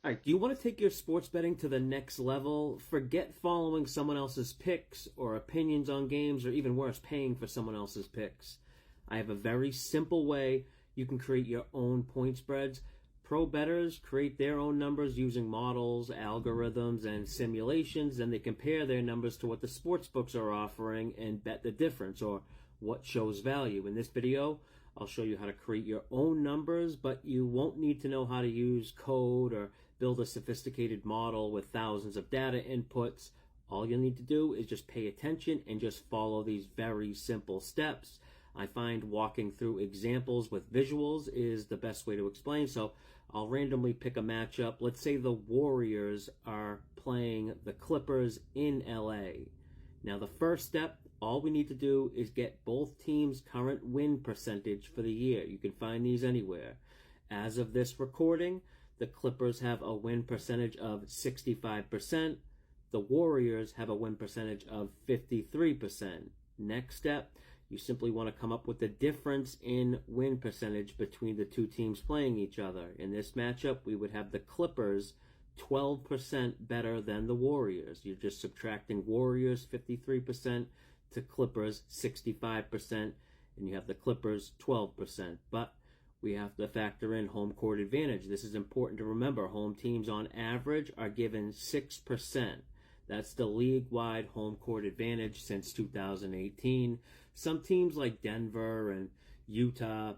All right, do you want to take your sports betting to the next level? Forget following someone else's picks or opinions on games, or even worse, paying for someone else's picks. I have a very simple way you can create your own point spreads. Pro bettors create their own numbers using models, algorithms, and simulations, and they compare their numbers to what the sports books are offering and bet the difference, or what shows value. In this video, I'll show you how to create your own numbers, but you won't need to know how to use code or build a sophisticated model with thousands of data inputs. All you'll need to do is just pay attention and just follow these very simple steps. I find walking through examples with visuals is the best way to explain. So I'll randomly pick a matchup. Let's say the Warriors are playing the Clippers in LA. Now the first step, all we need to do is get both teams' current win percentage for the year. You can find these anywhere. As of this recording, the Clippers have a win percentage of 65%. The Warriors have a win percentage of 53%. Next step, you simply want to come up with the difference in win percentage between the two teams playing each other. In this matchup, we would have the Clippers 12% better than the Warriors. You're just subtracting Warriors 53% to Clippers 65%, and you have the Clippers 12%. But we have to factor in home court advantage. This is important to remember. Home teams on average are given 6%. That's the league-wide home court advantage since 2018. Some teams like Denver and Utah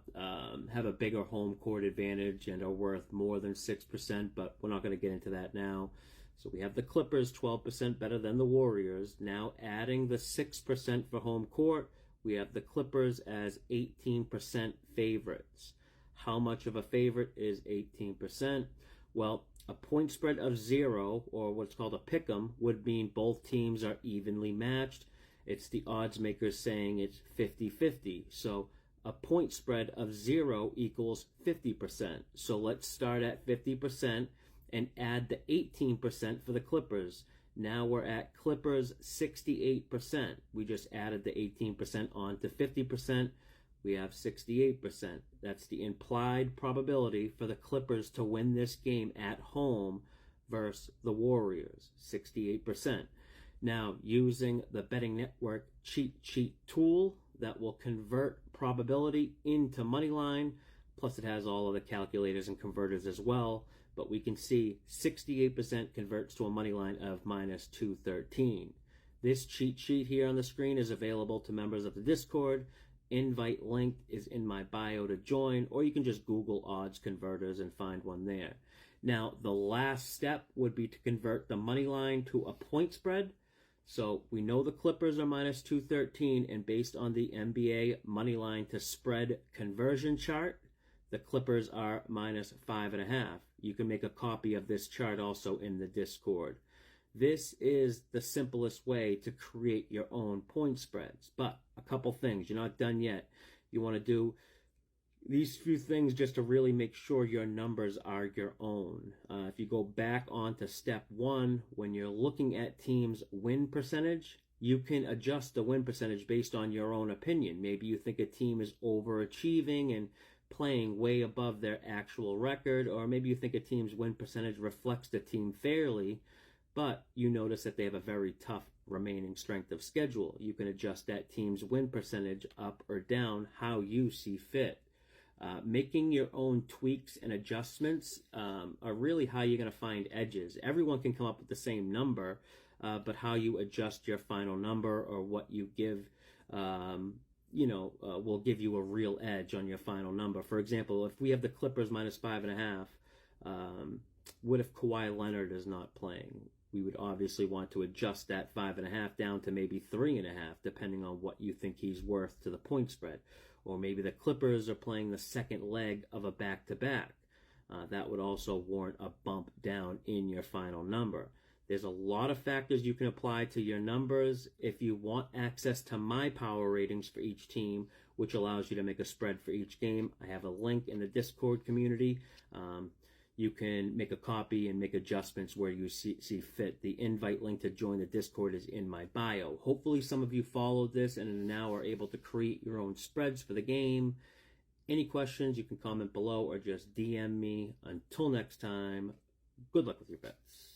have a bigger home court advantage and are worth more than 6%, but we're not going to get into that now. So we have the Clippers 12% better than the Warriors. Now adding the 6% for home court, we have the Clippers as 18% favorites. How much of a favorite is 18%? Well, a point spread of 0, or what's called a pick'em, would mean both teams are evenly matched. It's the odds makers saying it's 50-50. So a point spread of 0 equals 50%. So let's start at 50% and add the 18% for the Clippers. Now we're at Clippers 68%. We just added the 18% on to 50%. We have 68%. That's the implied probability for the Clippers to win this game at home versus the Warriors, 68%. Now, using the betting network cheat sheet tool that will convert probability into money line, plus it has all of the calculators and converters as well, but we can see 68% converts to a money line of minus 213. This cheat sheet here on the screen is available to members of the Discord. Invite link is in my bio to join, or you can just Google odds converters and find one there. Now, the last step would be to convert the money line to a point spread. So we know the Clippers are minus 213, and based on the NBA money line to spread conversion chart, the Clippers are minus 5.5. You can make a copy of this chart also in the Discord. This is the simplest way to create your own point spreads. But a couple things, you're not done yet. You want to do these few things just to really make sure your numbers are your own. If you go back on to step 1, when you're looking at teams' win percentage, you can adjust the win percentage based on your own opinion. Maybe you think a team is overachieving and playing way above their actual record, or maybe you think a team's win percentage reflects the team fairly, but you notice that they have a very tough remaining strength of schedule. You can adjust that team's win percentage up or down how you see fit. Making your own tweaks and adjustments are really how you're going to find edges. Everyone can come up with the same number, but how you adjust your final number or what you give, will give you a real edge on your final number. For example, if we have the Clippers minus 5.5, what if Kawhi Leonard is not playing? We would obviously want to adjust that 5.5 down to maybe 3.5, depending on what you think he's worth to the point spread. Or maybe the Clippers are playing the second leg of a back-to-back. That would also warrant a bump down in your final number. There's a lot of factors you can apply to your numbers. If you want access to my power ratings for each team, which allows you to make a spread for each game, I have a link in the Discord community. You can make a copy and make adjustments where you see fit. The invite link to join the Discord is in my bio. Hopefully some of you followed this and now are able to create your own spreads for the game. Any questions, you can comment below or just DM me. Until next time, Good luck with your bets.